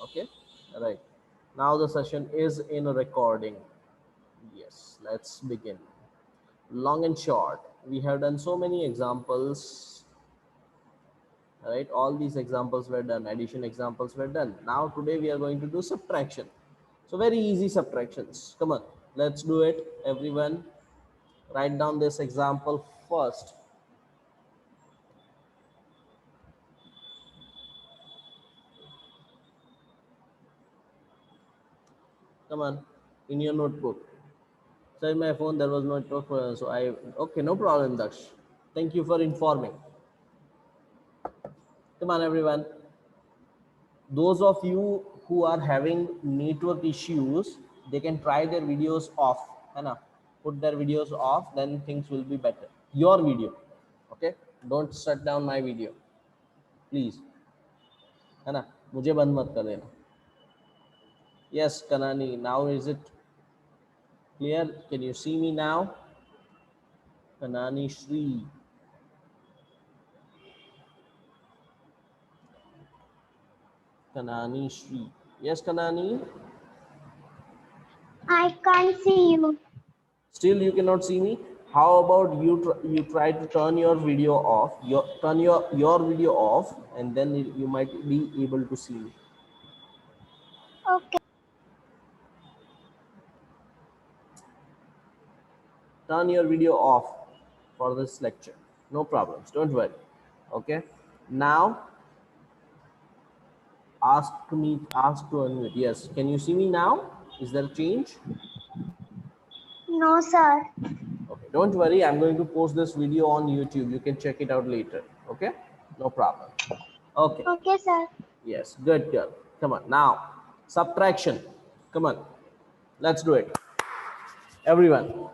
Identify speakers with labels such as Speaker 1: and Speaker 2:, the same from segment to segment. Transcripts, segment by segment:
Speaker 1: Okay, right. Now the session is in recording. Yes, let's begin. Long and short, we have done so many examples, right? All these examples were done, addition examples were done. Now today we are going to do subtraction. So very easy subtractions. Come on, let's do it. Everyone, write down this example first. Come on, in your notebook. So in my phone there was no network, so I okay, no problem, Daksh. Thank you for informing. Come on, everyone. Those of you who are having network issues, they can try their videos off. है ना? Put their videos off, then things will be better. Your video, okay? Don't shut down my video, please. है ना? मुझे बंद मत कर देना. Yes, Kanani. Now is it clear? Can you see me now? Kanani Shri. Kanani Shri. Yes, Kanani.
Speaker 2: I can't see you.
Speaker 1: Still you cannot see me. How about you try to turn your video off, turn your video off, and then you might be able to see me.
Speaker 2: Okay.
Speaker 1: Turn your video off for this lecture. No problems, don't worry. Okay, now ask to unmute. Yes, can you see me now? Is there a change?
Speaker 2: No, sir.
Speaker 1: Okay, don't worry, I'm going to post this video on YouTube. You can check it out later. Okay, no problem. Okay.
Speaker 2: Okay, sir.
Speaker 1: Yes, good girl. Come on. Now, subtraction. Come on. Let's do it. Everyone.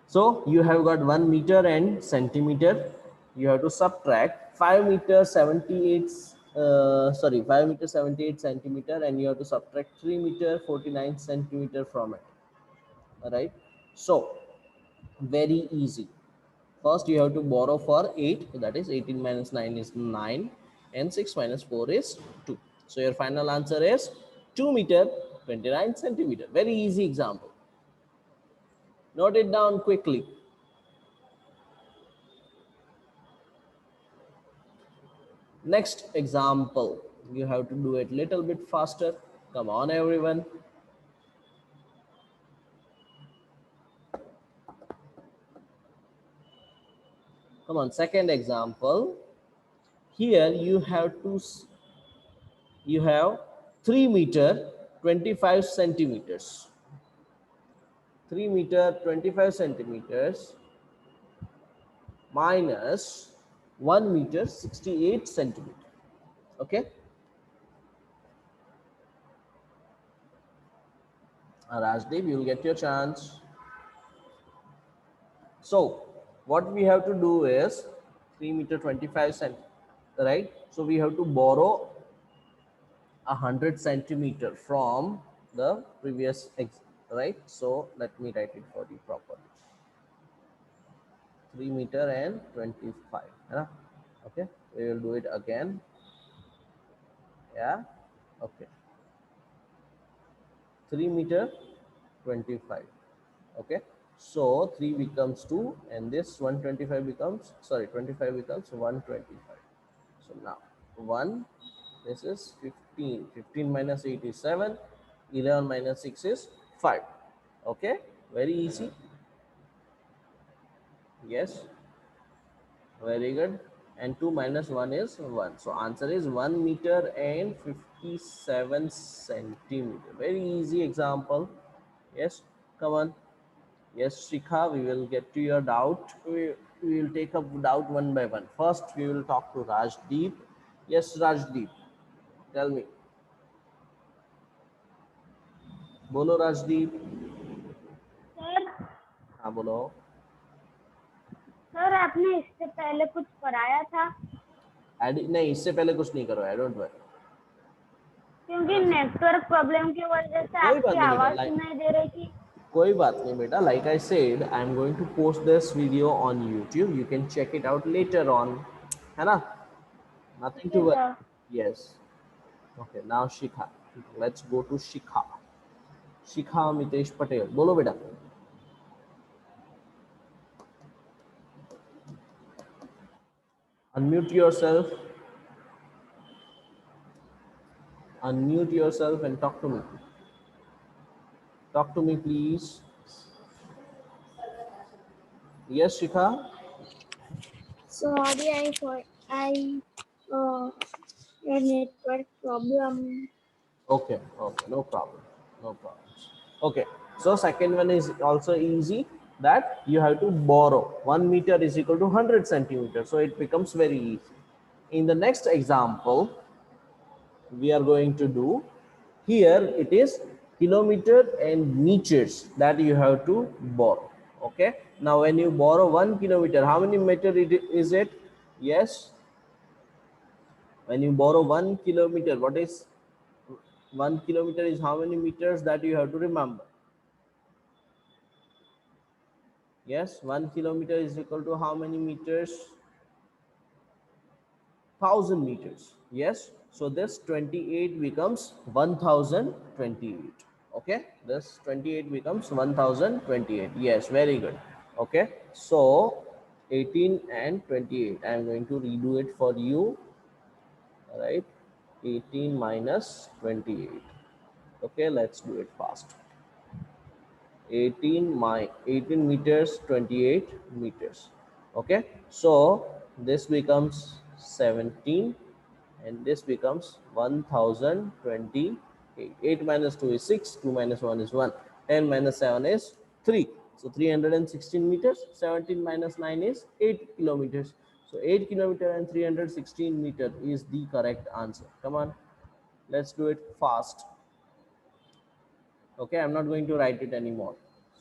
Speaker 1: So, you have got 1 meter and centimeter. You have to subtract 5 meter 78, 5 meter 78 centimeter, and you have to subtract 3 meter 49 centimeter from it. All right. So, very easy. First, you have to borrow for 8, that is 18 minus 9 is 9, and 6 minus 4 is 2. So your final answer is 2 meter 29 centimeter. Very easy example. Note it down quickly. Next example, you have to do it little bit faster. Come on, everyone. Come on, second example. Here you have 3 meter 25 centimeters. 3 meter 25 centimeters minus 1 meter 68 centimeter. Okay. Rajdeep, you will get your chance. So what we have to do is 3 meter 25 centimeter, right? So we have to borrow 100 centimeter from the previous right? So let me write it for you properly. 3 meter and 25. Okay, we will do it again. Yeah, okay. 3 meter 25. Okay, so 3 becomes 2, and this 125 becomes, sorry, 25 becomes 125. So now 1, this is 15. 15 minus 8 is 7. 11 minus 6 is 5. Okay, very easy. Yes, very good. And 2 minus 1 is 1. So answer is 1 meter and 57 centimeter. Very easy example. Yes, come on. Yes, Shikha, we will get to your doubt. We will take up doubt one by one. First, we will talk to Rajdeep. Yes, Rajdeep, tell me. Bolo Rajdeep.
Speaker 2: Sir
Speaker 1: हाँ बोलो.
Speaker 2: Sir आपने इससे पहले कुछ पढ़ाया था
Speaker 1: नहीं, इससे पहले कुछ नहीं करवाया, डोंट वरी.
Speaker 2: क्योंकि नेटवर्क प्रॉब्लम की वजह से
Speaker 1: कोई बात
Speaker 2: आपकी
Speaker 1: नहीं बेटा,
Speaker 2: आवाज सुनाई दे रही थी.
Speaker 1: कोई बात नहीं बेटा. Like I said, I am going to post this video on YouTube. You can check it out later on. है ना? Nothing
Speaker 2: okay
Speaker 1: to worry.
Speaker 2: Sir.
Speaker 1: Yes. Okay, now Shikha. Let's go to Shikha. Shikha Mitesh Patel. Bolo beta. Unmute yourself. Unmute yourself and talk to me. Talk to me, please. Yes, Shikha.
Speaker 2: Sorry, I a network problem.
Speaker 1: Okay, okay, no problem. No problems. Okay, so second one is also easy, that you have to borrow 1 meter is equal to 100 centimeters. So it becomes very easy. In the next example, we are going to do, here it is kilometer and meters that you have to borrow. Okay, now when you borrow 1 kilometer, how many meter is it? Yes, when you borrow 1 kilometer, what is 1 kilometer is how many meters that you have to remember? Yes, 1 kilometer is equal to how many meters? 1000 meters. Yes, so this 28 becomes 1028. Okay, this 28 becomes 1028. Yes, very good. Okay, so 18 and 28, I am going to redo it for you. All right, 18 minus 28. Okay, let's do it fast. 18 meters, 28 meters. Okay, so this becomes 17 and this becomes 1028. 8 minus 2 is 6, 2 minus 1 is 1, 10 minus 7 is 3, so 316 meters. 17 minus 9 is 8 kilometers. So 8 kilometer and 316 meter is the correct answer. Come on, let's do it fast. Okay, I'm not going to write it anymore.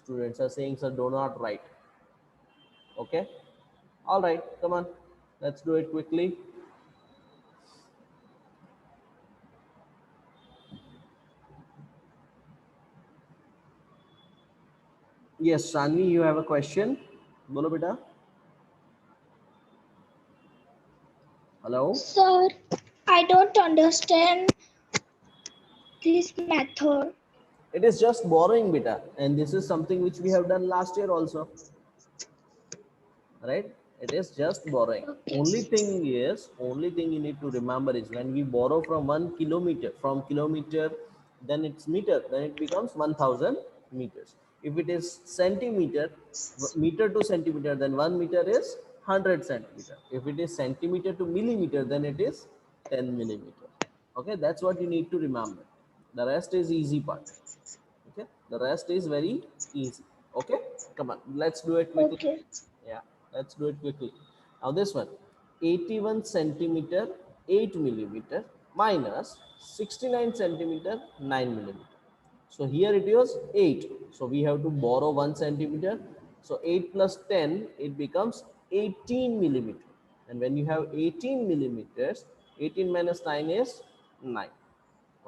Speaker 1: Students are saying, sir, do not write. Okay, all right, come on, let's do it quickly. Yes, Shanvi, you have a question? Bolo beta. Hello.
Speaker 2: Sir, I don't understand this method.
Speaker 1: It is just borrowing beta, and this is something which we have done last year also, right? It is just borrowing.
Speaker 2: Okay.
Speaker 1: Only thing you need to remember is, when we borrow from 1 kilometer, from kilometer, then it's meter, then it becomes 1000 meters. If it is centimeter, meter to centimeter, then 1 meter is 100 centimeter. If it is centimeter to millimeter, then it is 10 millimeter. Okay, that's what you need to remember. The rest is easy part. Okay, the rest is very easy. Okay, come on, let's do it quickly.
Speaker 2: Okay.
Speaker 1: Yeah, let's do it quickly. Now this one, 81 centimeter 8 millimeter minus 69 centimeter 9 millimeter. So here it was 8, so we have to borrow 1 centimeter. So 8 plus 10, it becomes 18 millimeter. And when you have 18 millimeters, 18 minus 9 is 9.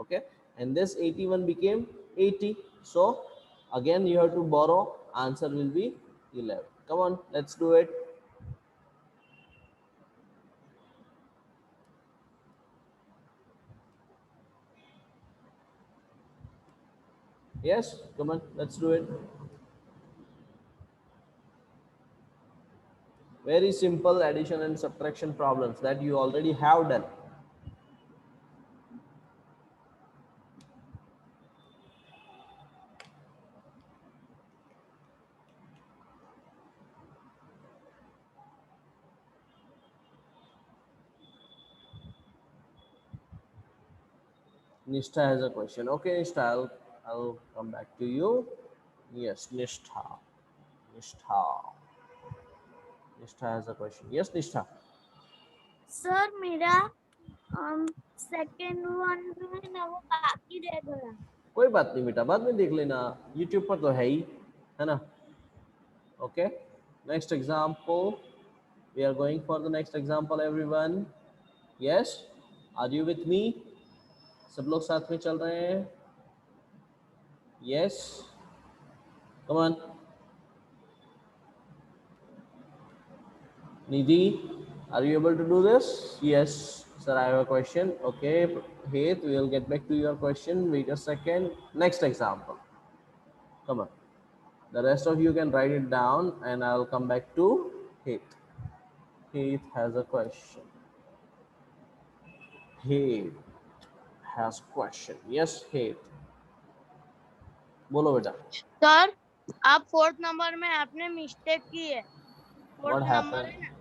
Speaker 1: Okay, and this 81 became 80. So again you have to borrow, answer will be 11. Come on, let's do it. Yes, come on, let's do it. Very simple addition and subtraction problems that you already have done. Nishtha has a question. Okay, Nishtha, I'll come back to you. Yes, Nishtha has a question. Yes, Nishtha.
Speaker 2: Sir मेरा second one जो है ना वो बाकी रह गया.
Speaker 1: कोई बात नहीं बेटा, बाद में देख लेना, यूट्यूब पर तो है ना. Okay, next example, we are going for the next example everyone. Yes, are you with me? सब लोग साथ में चल रहे हैं? Yes, come on. Nidhi, are you able to do this? Yes, Sir, I have a question. Okay, Heath, we will get back to your question. Wait a second. Next example. Come on. The rest of you can write it down and I'll come back to Heath. Heath has a question. Heath has question. Yes, Heath. बोलो बेटा.
Speaker 3: Sir आप fourth number में आपने mistake की है. Fourth
Speaker 1: What
Speaker 3: number
Speaker 1: happened?
Speaker 3: है ना,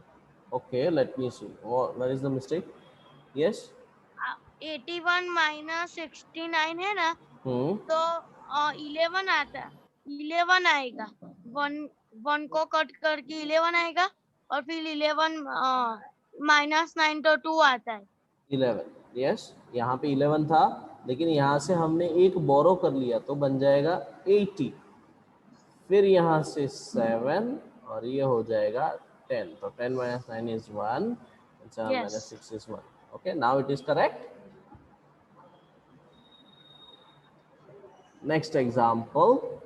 Speaker 1: Okay, let me see. Where is the mistake? Yes.
Speaker 3: 81 minus 69 है ना,
Speaker 1: Hmm.
Speaker 3: तो 11 आता है. 11 आएगा. वन को कट करके 11 आएगा और फिर 11 माइनस 9 तो 2 आता है.
Speaker 1: 11. यस, यहाँ पे 11 था लेकिन यहाँ से हमने एक बोरो कर लिया तो बन जाएगा 80. फिर यहाँ से 7 और ये हो जाएगा 10. तो 10 minus 9 is 1 and 7
Speaker 3: Yes.
Speaker 1: minus 6 is 1. Okay, now it is correct. Next example.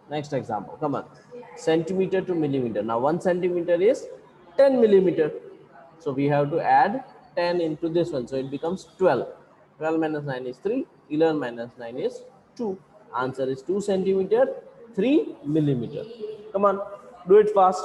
Speaker 1: Next example, come on. Centimeter to millimeter. Now 1 centimeter is 10 millimeter. So we have to add 10 into this one. So it becomes 12. 12 minus 9 is 3. 11 minus 9 is 2. Answer is 2 centimeter, 3 millimeter. Come on, do it fast.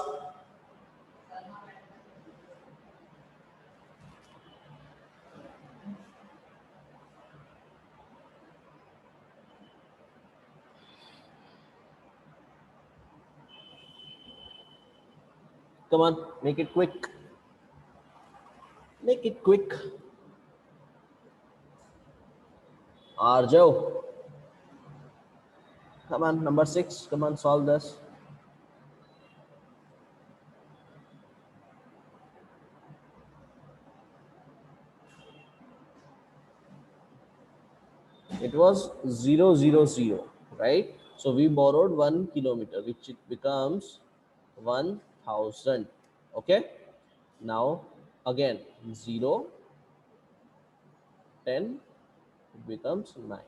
Speaker 1: Come on, make it quick. Make it quick. Arjo. Come on, number 6. Come on, solve this. It was 0, 0, 0, right? So we borrowed 1 kilometer, which it becomes 1000. Okay. Now again 0, 10, it becomes 9.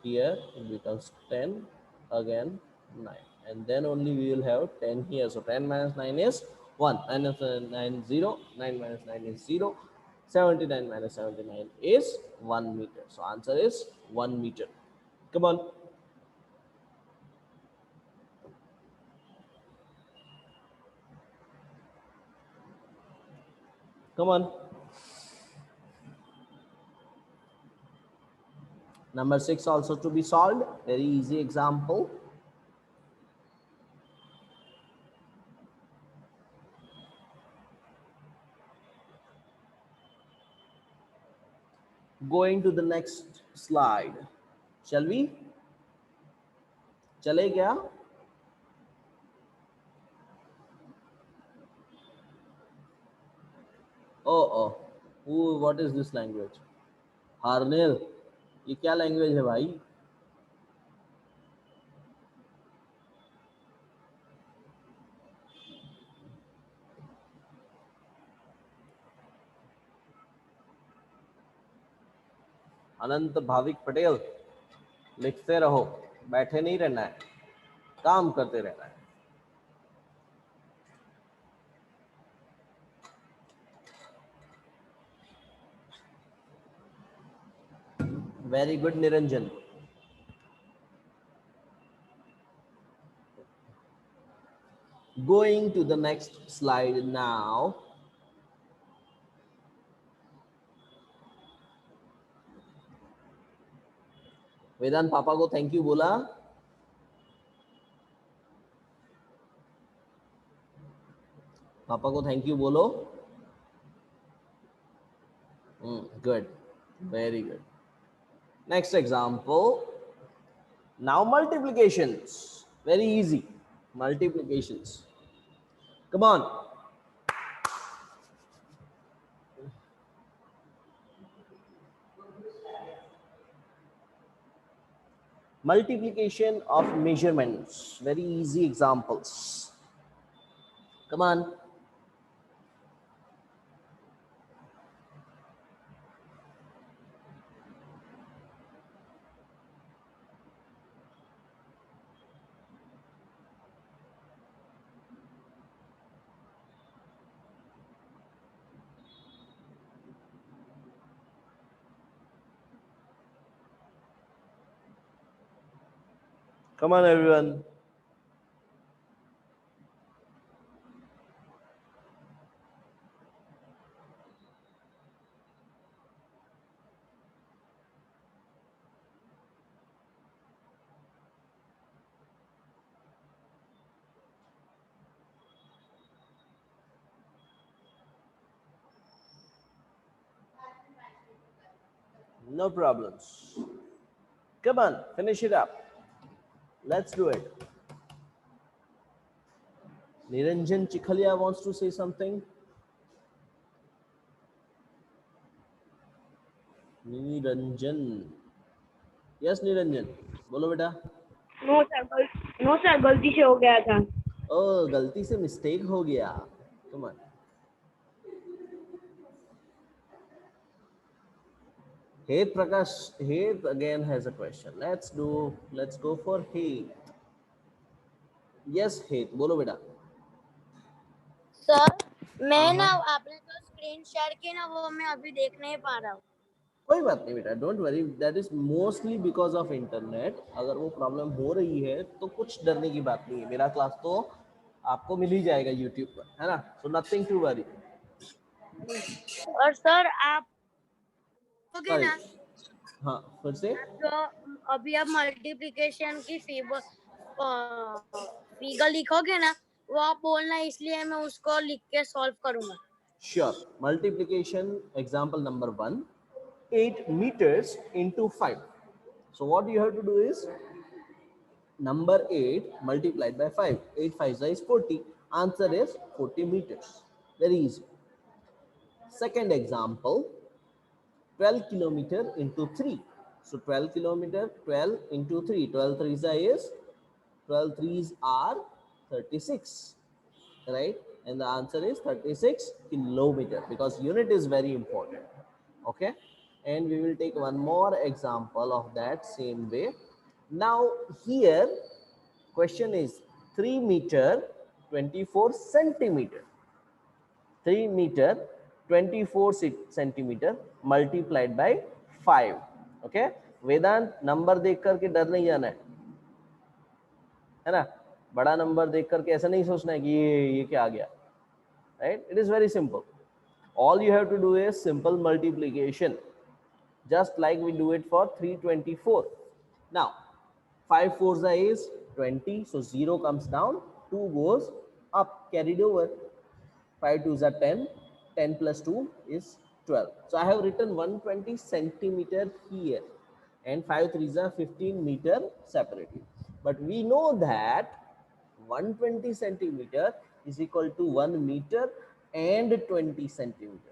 Speaker 1: Here it becomes 10, again 9, and then only we will have 10 here. So 10 minus 9 is 1. 9 0. 9 minus 9 is 0. 79 minus 79 is 1 meter. So answer is 1 meter. Come on. Come on. Number 6 also to be solved. Very easy example. Going to the next slide. Shall we? चले क्या? Oh. What is this language? Harnil. ये क्या language है भाई? अनंत भाविक पटेल, लिखते रहो, बैठे नहीं रहना है, काम करते रहना है. Very good, Niranjan. Going to the next slide now. वेदांत पापा को थैंक यू बोला. पापा को थैंक यू बोलो. Good, very good. Next example. Now multiplications. Very easy. Multiplications. Come on. Multiplication of measurements. Very easy examples. Come on. Come on, everyone. No problems. Come on, finish it up. Let's do it. Niranjan Chikhalia wants to say something. Niranjan. Yes, Niranjan. बोलो बेटा.
Speaker 2: No sir गलती से हो गया था.
Speaker 1: ओ गलती से mistake हो गया. Come on. Hate Prakash. Hate again has a question. Let's go for Hate. Yes, Hate. बोलो बेटा.
Speaker 3: सर मैं ना
Speaker 1: हाँ.
Speaker 3: आपने जो स्क्रीन शेयर की ना वो मैं अभी देख नहीं पा रहा हूँ.
Speaker 1: कोई बात नहीं बेटा, don't worry, that is mostly because of internet. अगर वो प्रॉब्लम हो रही है तो कुछ डरने की बात नहीं है. मेरा क्लास तो आपको मिल ही जाएगा यूट्यूब पर, है ना. So nothing to worry.
Speaker 3: और सर आप लोगे
Speaker 1: सॉरी.
Speaker 3: ना
Speaker 1: हाँ, फिर से.
Speaker 3: जो अभी आप मल्टीप्लिकेशन की फिगर लिखोगे ना वो आप बोलना, इसलिए मैं उसको लिख के सॉल्व करूंगा.
Speaker 1: Sure. Multiplication example number 1, 8 meters into 5. So what you have to do is number 8 multiplied by 5. 8 5 is 40. Answer is 40 meters. Very easy. Second example, 12 kilometer into 3. So 12 kilometer, 12 into 3. 12 threes is 12 threes are 36, right? And the answer is 36 kilometer because unit is very important. Okay, and we will take one more example of that same way. Now here question is 3 meter 24 centimeter. 3 meter 24 centimeter multiplied by 5. Okay, Vedant number देख करके डर नहीं जाना है ना. बड़ा number देख करके ऐसा नहीं सोचना है कि ये क्या आ गया. Right, it is very simple. All you have to do is simple multiplication, just like we do it for 324. Now 5 fours is 20, so 0 comes down, 2 goes up, carried over. 5 twos are 10, 10 plus 2 is 12. So I have written 120 centimeter here and 5 threes are 15 meter separately. But we know that 120 centimeter is equal to 1 meter and 20 centimeter.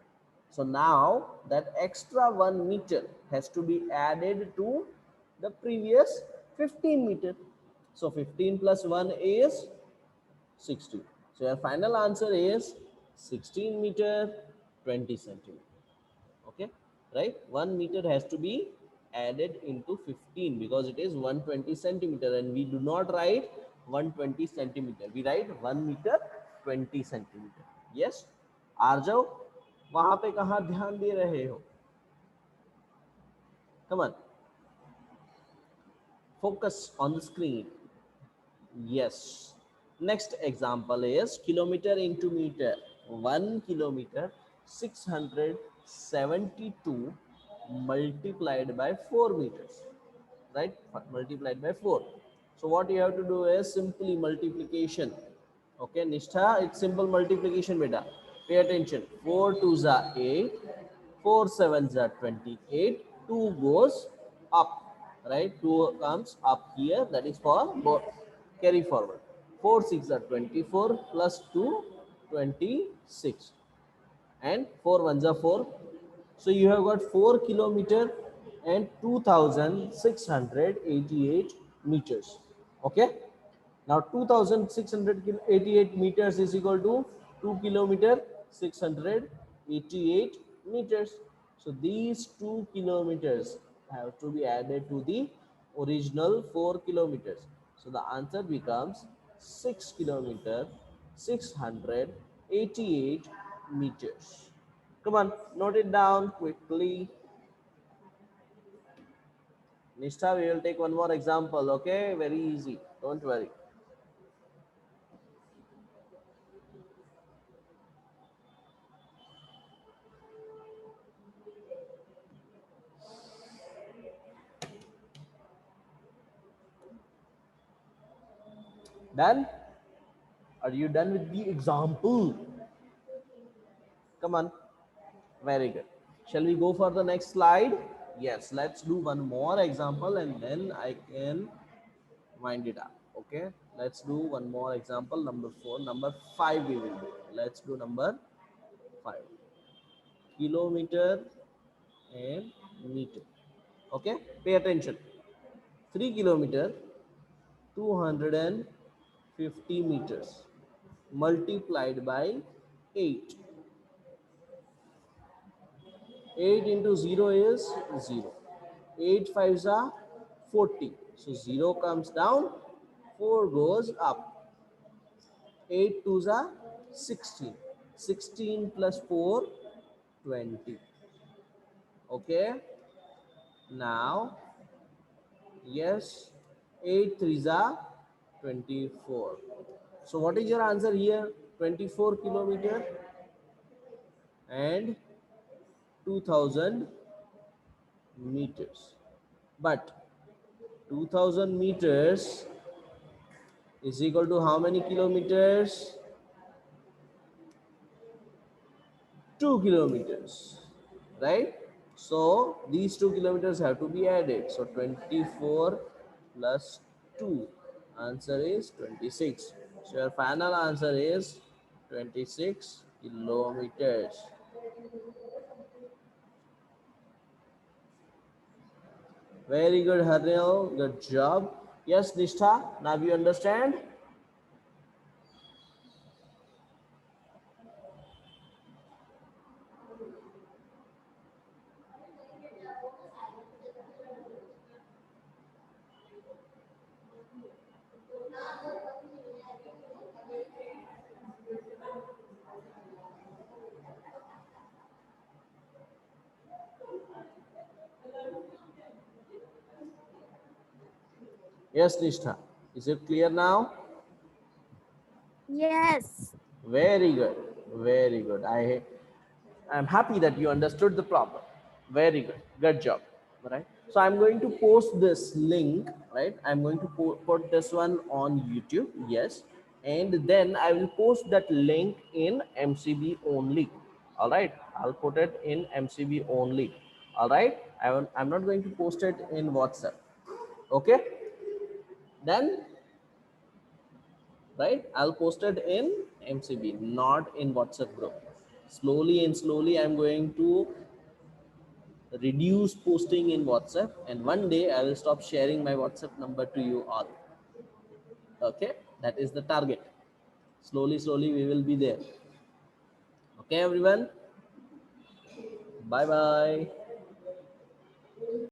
Speaker 1: So now that extra 1 meter has to be added to the previous 15 meter. So 15 plus 1 is 16. So your final answer is 16 meter 20 centimeter. Okay, right? 1 meter has to be added into 15 because it is 120 centimeter and we do not write 120 centimeter, we write 1 meter 20 centimeter. Yes, आर्जव वहां पे कहाँ ध्यान दे रहे हो. Come on, focus on the screen. Yes. Next example is kilometer into meter. 1 kilometer 672 multiplied by 4 meters, right? Multiplied by 4. So what you have to do is simply multiplication. Okay, Nishtha, it's simple multiplication beta. Pay attention. 4 twos are 8, 4 sevens are 28, 2 goes up, right? 2 comes up here, that is for carry forward. 4 6 are 24 plus 2 26 and 4 ones are 4. So you have got 4 kilometer and 2688 meters. Okay, now 2688 meters is equal to 2 kilometer 688 meters. So these 2 kilometers have to be added to the original 4 kilometers. So the answer becomes 6 kilometer 688 meters. Come on, note it down quickly. Nishtha, we will take one more example. Okay, very easy. Don't worry. Done? Are you done with the example? Come on. Very good. Shall we go for the next slide? Yes, let's do one more example and then I can wind it up. Okay, let's do one more example. Number 4, number 5 we will do. Let's do number 5. Kilometer and meter. Okay, pay attention. 3 kilometer, 250 meters multiplied by 8. 8 into 0 is 0. 8 fives are 40. So 0 comes down, 4 goes up. 8 twos are 16. 16 plus 4, 20. Okay. Now, yes, 8 threes are 24. So what is your answer here? 24 kilometer and 2000 meters. But 2000 meters is equal to how many kilometers? 2 kilometers, right? So these 2 kilometers have to be added. So 24 plus 2, answer is 26. So your final answer is 26 kilometers. Very good, Harnil. Good job. Yes, Nishtha, now you understand? Yes, Nishtha. Is it clear now?
Speaker 2: Yes.
Speaker 1: Very good. Very good. I'm happy that you understood the problem. Very good. Good job. Right. So I'm going to post this link. Right. I'm going to put this one on YouTube. Yes. And then I will post that link in MCB only. All right. I'll put it in MCB only. All right. I'm not going to post it in WhatsApp. Okay. Then, right, I'll post it in MCB, not in WhatsApp group. Slowly and slowly I'm going to reduce posting in WhatsApp, and one day I will stop sharing my WhatsApp number to you all. Okay, that is the target. Slowly we will be there. Okay, everyone, bye bye.